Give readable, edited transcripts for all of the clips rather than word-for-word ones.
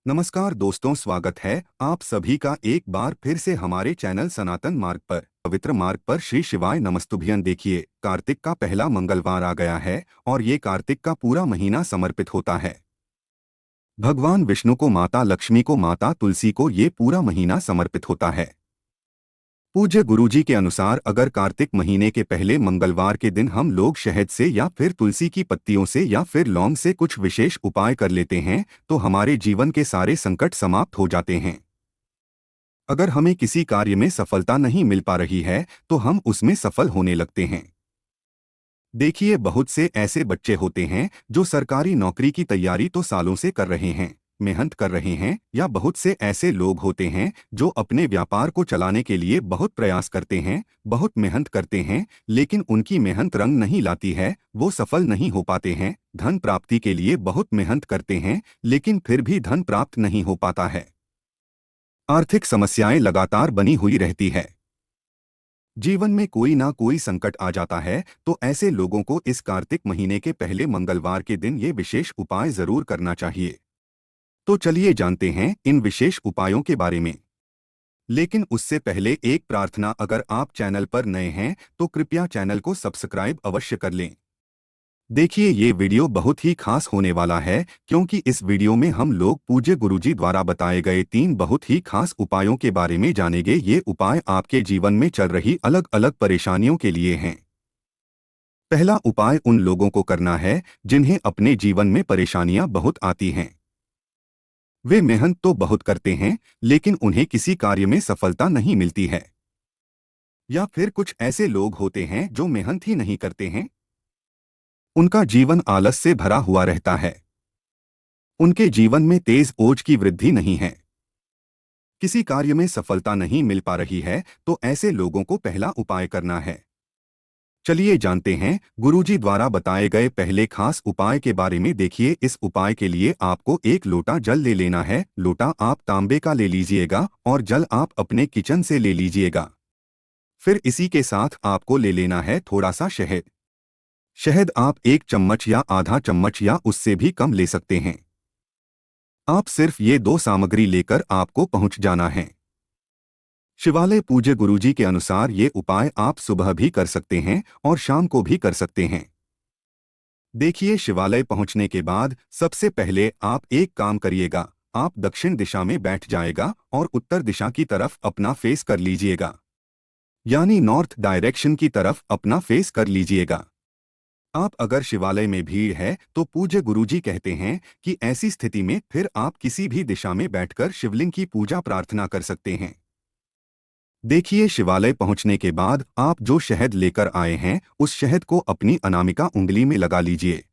नमस्कार दोस्तों, स्वागत है आप सभी का एक बार फिर से हमारे चैनल सनातन मार्ग पर। पवित्र मार्ग पर श्री शिवाय नमस्तुभ्यं। देखिए, कार्तिक का पहला मंगलवार आ गया है और ये कार्तिक का पूरा महीना समर्पित होता है भगवान विष्णु को, माता लक्ष्मी को, माता तुलसी को। ये पूरा महीना समर्पित होता है। पूज्य गुरुजी के अनुसार अगर कार्तिक महीने के पहले मंगलवार के दिन हम लोग शहद से या फिर तुलसी की पत्तियों से या फिर लौंग से कुछ विशेष उपाय कर लेते हैं तो हमारे जीवन के सारे संकट समाप्त हो जाते हैं। अगर हमें किसी कार्य में सफलता नहीं मिल पा रही है तो हम उसमें सफल होने लगते हैं। देखिए, बहुत से ऐसे बच्चे होते हैं जो सरकारी नौकरी की तैयारी तो सालों से कर रहे हैं, मेहनत कर रहे हैं, या बहुत से ऐसे लोग होते हैं जो अपने व्यापार को चलाने के लिए बहुत प्रयास करते हैं, बहुत मेहनत करते हैं, लेकिन उनकी मेहनत रंग नहीं लाती है, वो सफल नहीं हो पाते हैं। धन प्राप्ति के लिए बहुत मेहनत करते हैं लेकिन फिर भी धन प्राप्त नहीं हो पाता है। आर्थिक समस्याएं लगातार बनी हुई रहती है। जीवन में कोई ना कोई संकट आ जाता है तो ऐसे लोगों को इस कार्तिक महीने के पहले मंगलवार के दिन ये विशेष उपाय जरूर करना चाहिए। तो चलिए जानते हैं इन विशेष उपायों के बारे में। लेकिन उससे पहले एक प्रार्थना, अगर आप चैनल पर नए हैं तो कृपया चैनल को सब्सक्राइब अवश्य कर लें। देखिए, ये वीडियो बहुत ही खास होने वाला है क्योंकि इस वीडियो में हम लोग पूज्य गुरुजी द्वारा बताए गए 3 बहुत ही खास उपायों के बारे में जानेंगे। ये उपाय आपके जीवन में चल रही अलग अलग परेशानियों के लिए हैं। पहला उपाय उन लोगों को करना है जिन्हें अपने जीवन में परेशानियां बहुत आती हैं। वे मेहनत तो बहुत करते हैं लेकिन उन्हें किसी कार्य में सफलता नहीं मिलती है। या फिर कुछ ऐसे लोग होते हैं जो मेहनत ही नहीं करते हैं। उनका जीवन आलस से भरा हुआ रहता है। उनके जीवन में तेज ओज की वृद्धि नहीं है। किसी कार्य में सफलता नहीं मिल पा रही है तो ऐसे लोगों को पहला उपाय करना है। चलिए जानते हैं गुरुजी द्वारा बताए गए पहले खास उपाय के बारे में। देखिए, इस उपाय के लिए आपको एक लोटा जल ले लेना है। लोटा आप तांबे का ले लीजिएगा और जल आप अपने किचन से ले लीजिएगा। फिर इसी के साथ आपको ले लेना है थोड़ा सा शहद। शहद आप 1 चम्मच या आधा चम्मच या उससे भी कम ले सकते हैं। आप सिर्फ ये 2 सामग्री लेकर आपको पहुंच जाना है शिवालय। पूज्य गुरुजी के अनुसार ये उपाय आप सुबह भी कर सकते हैं और शाम को भी कर सकते हैं। देखिए, शिवालय पहुंचने के बाद सबसे पहले आप एक काम करिएगा। आप दक्षिण दिशा में बैठ जाएगा और उत्तर दिशा की तरफ अपना फेस कर लीजिएगा, यानी नॉर्थ डायरेक्शन की तरफ अपना फेस कर लीजिएगा। आप अगर शिवालय में भीड़ है तो पूज्य गुरुजी कहते हैं कि ऐसी स्थिति में फिर आप किसी भी दिशा में बैठकर शिवलिंग की पूजा प्रार्थना कर सकते हैं। देखिए, शिवालय पहुंचने के बाद आप जो शहद लेकर आए हैं उस शहद को अपनी अनामिका उंगली में लगा लीजिए।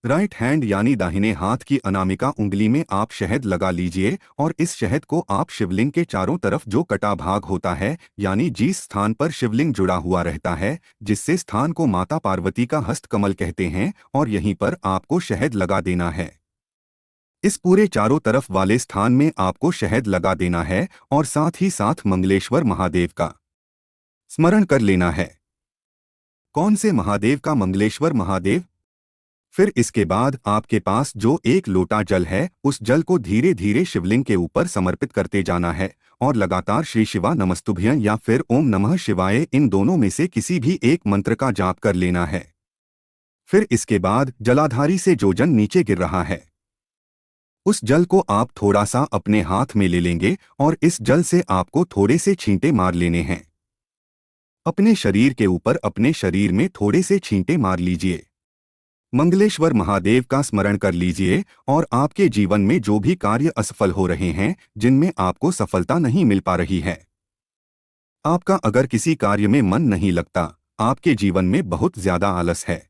राइट हैंड यानी दाहिने हाथ की अनामिका उंगली में आप शहद लगा लीजिए और इस शहद को आप शिवलिंग के चारों तरफ जो कटा भाग होता है, यानी जिस स्थान पर शिवलिंग जुड़ा हुआ रहता है, जिससे स्थान को माता पार्वती का हस्त कमल कहते हैं, और यहीं पर आपको शहद लगा देना है। इस पूरे चारों तरफ वाले स्थान में आपको शहद लगा देना है और साथ ही साथ मंगलेश्वर महादेव का स्मरण कर लेना है। कौन से महादेव का? मंगलेश्वर महादेव। फिर इसके बाद आपके पास जो एक लोटा जल है उस जल को धीरे धीरे शिवलिंग के ऊपर समर्पित करते जाना है और लगातार श्री शिवा नमस्तुभ्यं या फिर ओम नमः शिवाय, इन दोनों में से किसी भी एक मंत्र का जाप कर लेना है। फिर इसके बाद जलाधारी से जो जल नीचे गिर रहा है उस जल को आप थोड़ा सा अपने हाथ में ले लेंगे और इस जल से आपको थोड़े से छींटे मार लेने हैं। अपने शरीर के ऊपर, अपने शरीर में थोड़े से छींटे मार लीजिए। मंगलेश्वर महादेव का स्मरण कर लीजिए और आपके जीवन में जो भी कार्य असफल हो रहे हैं, जिनमें आपको सफलता नहीं मिल पा रही है, आपका अगर किसी कार्य में मन नहीं लगता, आपके जीवन में बहुत ज्यादा आलस है,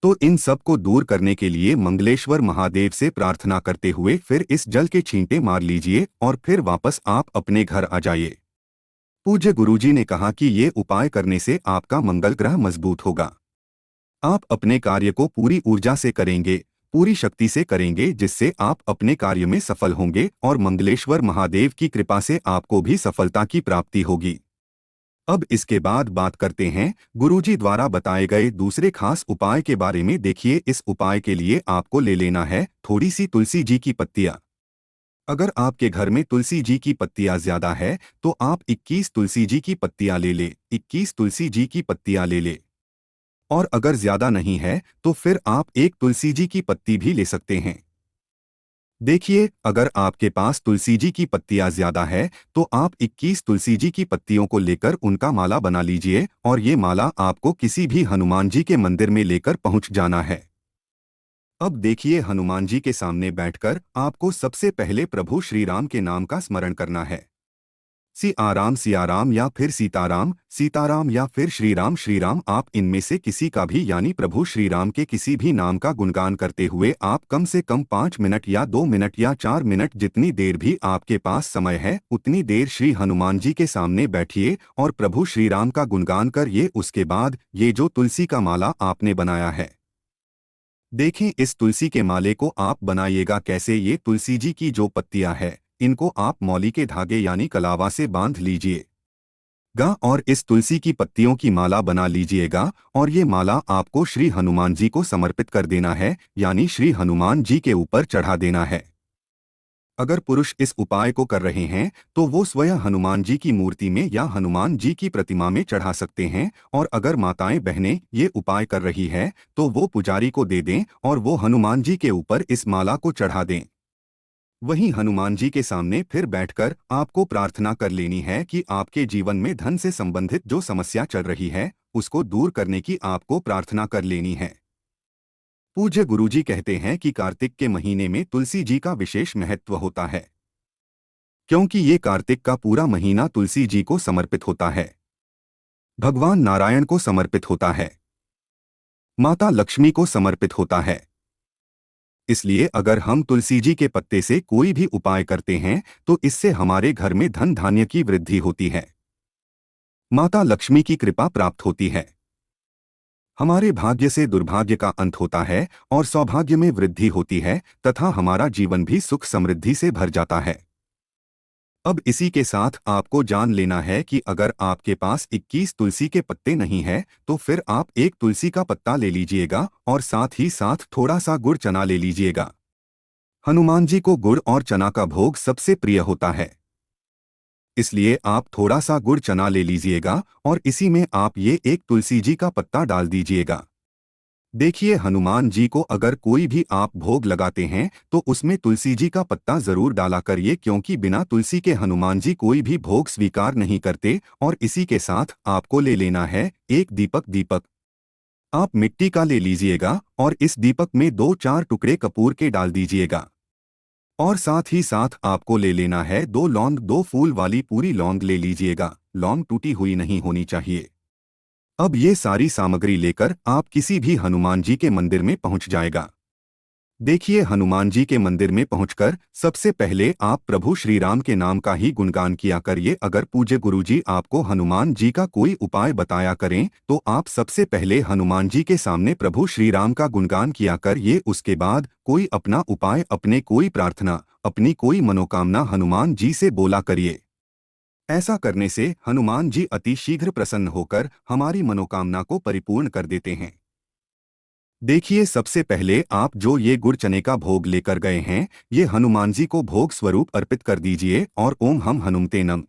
तो इन सब को दूर करने के लिए मंगलेश्वर महादेव से प्रार्थना करते हुए फिर इस जल के छींटे मार लीजिए और फिर वापस आप अपने घर आ जाइए। पूज्य गुरुजी ने कहा कि ये उपाय करने से आपका मंगल ग्रह मजबूत होगा। आप अपने कार्य को पूरी ऊर्जा से करेंगे, पूरी शक्ति से करेंगे, जिससे आप अपने कार्य में सफल होंगे और मंगलेश्वर महादेव की कृपा से आपको भी सफलता की प्राप्ति होगी। अब इसके बाद बात करते हैं गुरुजी द्वारा बताए गए दूसरे खास उपाय के बारे में। देखिए, इस उपाय के लिए आपको ले लेना है थोड़ी सी तुलसी जी की पत्तियां। अगर आपके घर में तुलसी जी की पत्तियां ज्यादा है तो आप 21 तुलसी जी की पत्तियां ले ले, 21 तुलसी जी की पत्तियां ले ले। और अगर ज्यादा नहीं है तो फिर आप एक तुलसी जी की पत्ती भी ले सकते हैं। देखिए, अगर आपके पास तुलसी जी की पत्तियां ज्यादा है तो आप 21 तुलसी जी की पत्तियों को लेकर उनका माला बना लीजिए और ये माला आपको किसी भी हनुमान जी के मंदिर में लेकर पहुंच जाना है। अब देखिए, हनुमान जी के सामने बैठकर आपको सबसे पहले प्रभु श्री राम के नाम का स्मरण करना है। सियाराम या फिर सीताराम, सीताराम या फिर श्री राम, आप इनमें से किसी का भी यानी प्रभु श्री राम के किसी भी नाम का गुणगान करते हुए आप कम से कम 5 मिनट या 2 मिनट या 4 मिनट, जितनी देर भी आपके पास समय है उतनी देर श्री हनुमान जी के सामने बैठिए और प्रभु श्री राम का गुणगान करिए। उसके बाद ये जो तुलसी का माला आपने बनाया है, देखें इस तुलसी के माले को आप बनाइएगा कैसे। ये तुलसी जी की जो पत्तियां है इनको आप मौली के धागे यानी कलावा से बांध लीजिएगा और इस तुलसी की पत्तियों की माला बना लीजिएगा और ये माला आपको श्री हनुमान जी को समर्पित कर देना है, यानी श्री हनुमान जी के ऊपर चढ़ा देना है। अगर पुरुष इस उपाय को कर रहे हैं तो वो स्वयं हनुमान जी की मूर्ति में या हनुमान जी की प्रतिमा में चढ़ा सकते हैं, और अगर माताएं बहनें ये उपाय कर रही है तो वो पुजारी को दे दें और वो हनुमान जी के ऊपर इस माला को चढ़ा दें। वहीं हनुमान जी के सामने फिर बैठकर आपको प्रार्थना कर लेनी है कि आपके जीवन में धन से संबंधित जो समस्या चल रही है उसको दूर करने की आपको प्रार्थना कर लेनी है। पूज्य गुरुजी कहते हैं कि कार्तिक के महीने में तुलसी जी का विशेष महत्व होता है, क्योंकि ये कार्तिक का पूरा महीना तुलसी जी को समर्पित होता है, भगवान नारायण को समर्पित होता है, माता लक्ष्मी को समर्पित होता है। इसलिए अगर हम तुलसी जी के पत्ते से कोई भी उपाय करते हैं तो इससे हमारे घर में धन धान्य की वृद्धि होती है, माता लक्ष्मी की कृपा प्राप्त होती है, हमारे भाग्य से दुर्भाग्य का अंत होता है और सौभाग्य में वृद्धि होती है तथा हमारा जीवन भी सुख समृद्धि से भर जाता है। अब इसी के साथ आपको जान लेना है कि अगर आपके पास 21 तुलसी के पत्ते नहीं हैं तो फिर आप एक तुलसी का पत्ता ले लीजिएगा और साथ ही साथ थोड़ा सा गुड़ चना ले लीजिएगा। हनुमान जी को गुड़ और चना का भोग सबसे प्रिय होता है, इसलिए आप थोड़ा सा गुड़ चना ले लीजिएगा और इसी में आप ये एक तुलसी जी का पत्ता डाल दीजिएगा। देखिए, हनुमान जी को अगर कोई भी आप भोग लगाते हैं तो उसमें तुलसी जी का पत्ता जरूर डाला करिए, क्योंकि बिना तुलसी के हनुमान जी कोई भी भोग स्वीकार नहीं करते। और इसी के साथ आपको ले लेना है एक दीपक आप मिट्टी का ले लीजिएगा और इस दीपक में 2-4 टुकड़े कपूर के डाल दीजिएगा और साथ ही साथ आपको ले लेना है 2 लौंग, 2 फूल वाली पूरी लौंग ले लीजिएगा, लौंग टूटी हुई नहीं होनी चाहिए। अब ये सारी सामग्री लेकर आप किसी भी हनुमान जी के मंदिर में पहुंच जाएगा। देखिए, हनुमान जी के मंदिर में पहुंचकर सबसे पहले आप प्रभु श्री राम के नाम का ही गुणगान किया करिए। अगर पूज्य गुरुजी आपको हनुमान जी का कोई उपाय बताया करें तो आप सबसे पहले हनुमान जी के सामने प्रभु श्री राम का गुणगान किया करिए। उसके बाद कोई अपना उपाय, अपने कोई प्रार्थना, अपनी कोई मनोकामना हनुमान जी से बोला करिए। ऐसा करने से हनुमान जी अति शीघ्र प्रसन्न होकर हमारी मनोकामना को परिपूर्ण कर देते हैं। देखिए, सबसे पहले आप जो ये गुड़ चने का भोग लेकर गए हैं ये हनुमान जी को भोग स्वरूप अर्पित कर दीजिए और ओम हम हनुमते नम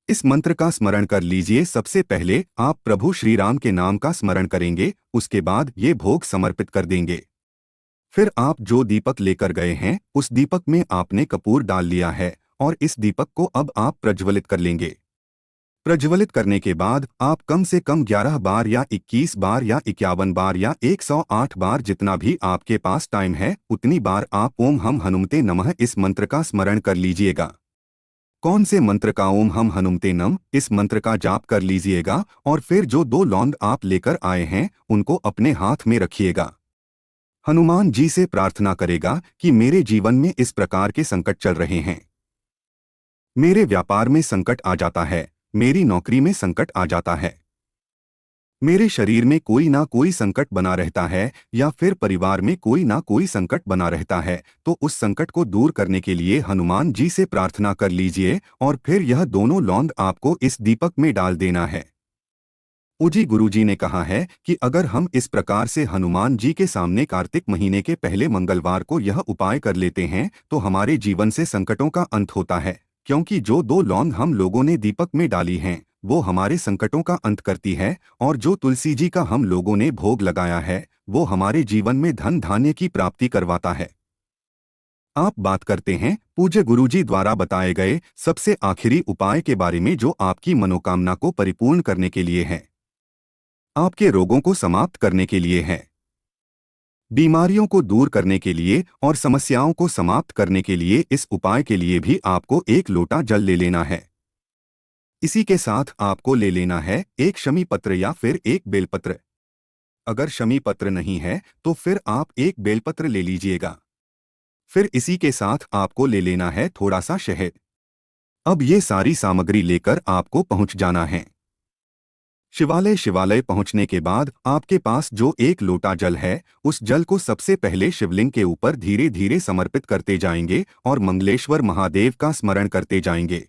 इस मंत्र का स्मरण कर लीजिए। सबसे पहले आप प्रभु श्री राम के नाम का स्मरण करेंगे, उसके बाद ये भोग समर्पित कर देंगे। फिर आप जो दीपक लेकर गए हैं उस दीपक में आपने कपूर डाल लिया है और इस दीपक को अब आप प्रज्वलित कर लेंगे। प्रज्वलित करने के बाद आप कम से कम 11 बार या 21 बार या 51 बार या 108 बार, जितना भी आपके पास टाइम है उतनी बार आप ओम हम हनुमते नमः इस मंत्र का स्मरण कर लीजिएगा। कौन से मंत्र का? ओम हम हनुमते नम इस मंत्र का जाप कर लीजिएगा और फिर जो 2 लौंग आप लेकर आए हैं उनको अपने हाथ में रखिएगा। हनुमान जी से प्रार्थना करेगा कि मेरे जीवन में इस प्रकार के संकट चल रहे हैं, मेरे व्यापार में संकट आ जाता है, मेरी नौकरी में संकट आ जाता है, मेरे शरीर में कोई ना कोई संकट बना रहता है या फिर परिवार में कोई ना कोई संकट बना रहता है, तो उस संकट को दूर करने के लिए हनुमान जी से प्रार्थना कर लीजिए और फिर यह दोनों लौंग आपको इस दीपक में डाल देना है। ओजी गुरुजी ने कहा है कि अगर हम इस प्रकार से हनुमान जी के सामने कार्तिक महीने के पहले मंगलवार को यह उपाय कर लेते हैं तो हमारे जीवन से संकटों का अंत होता है, क्योंकि जो 2 लौंग हम लोगों ने दीपक में डाली हैं वो हमारे संकटों का अंत करती है, और जो तुलसी जी का हम लोगों ने भोग लगाया है वो हमारे जीवन में धन धान्य की प्राप्ति करवाता है। आप बात करते हैं पूज्य गुरुजी द्वारा बताए गए सबसे आखिरी उपाय के बारे में, जो आपकी मनोकामना को परिपूर्ण करने के लिए है, आपके रोगों को समाप्त करने के लिए है, बीमारियों को दूर करने के लिए और समस्याओं को समाप्त करने के लिए। इस उपाय के लिए भी आपको 1 लोटा जल ले लेना है। इसी के साथ आपको ले लेना है एक शमी पत्र या फिर एक बेलपत्र। अगर शमी पत्र नहीं है तो फिर आप एक बेलपत्र ले लीजिएगा। फिर इसी के साथ आपको ले लेना है थोड़ा सा शहद। अब ये सारी सामग्री लेकर आपको पहुंच जाना है शिवालय पहुंचने के बाद आपके पास जो 1 लोटा जल है उस जल को सबसे पहले शिवलिंग के ऊपर धीरे धीरे समर्पित करते जाएंगे और मंगलेश्वर महादेव का स्मरण करते जाएंगे।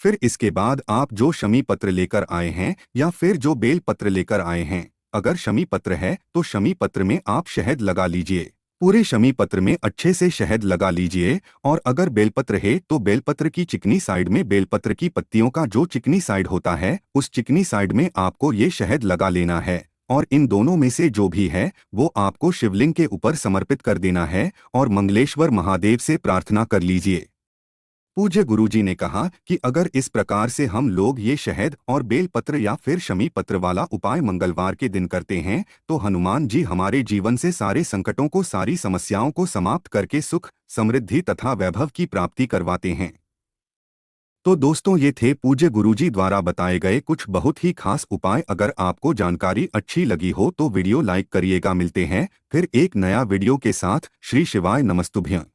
फिर इसके बाद आप जो शमी पत्र लेकर आए हैं या फिर जो बेल पत्र लेकर आए हैं, अगर शमी पत्र है तो शमी पत्र में आप शहद लगा लीजिए। पूरे शमी पत्र में अच्छे से शहद लगा लीजिए, और अगर बेलपत्र है तो बेलपत्र की चिकनी साइड में बेलपत्र की पत्तियों का जो चिकनी साइड होता है उस चिकनी साइड में आपको ये शहद लगा लेना है, और इन दोनों में से जो भी है वो आपको शिवलिंग के ऊपर समर्पित कर देना है और मंगलेश्वर महादेव से प्रार्थना कर लीजिए। पूज्य गुरुजी ने कहा कि अगर इस प्रकार से हम लोग ये शहद और बेल पत्र या फिर शमी पत्र वाला उपाय मंगलवार के दिन करते हैं तो हनुमान जी हमारे जीवन से सारे संकटों को, सारी समस्याओं को समाप्त करके सुख, समृद्धि तथा वैभव की प्राप्ति करवाते हैं। तो दोस्तों, ये थे पूज्य गुरुजी द्वारा बताए गए कुछ बहुत ही खास उपाय। अगर आपको जानकारी अच्छी लगी हो तो वीडियो लाइक करिएगा। मिलते हैं फिर एक नया वीडियो के साथ। श्री शिवाय नमस्तुभ्यं।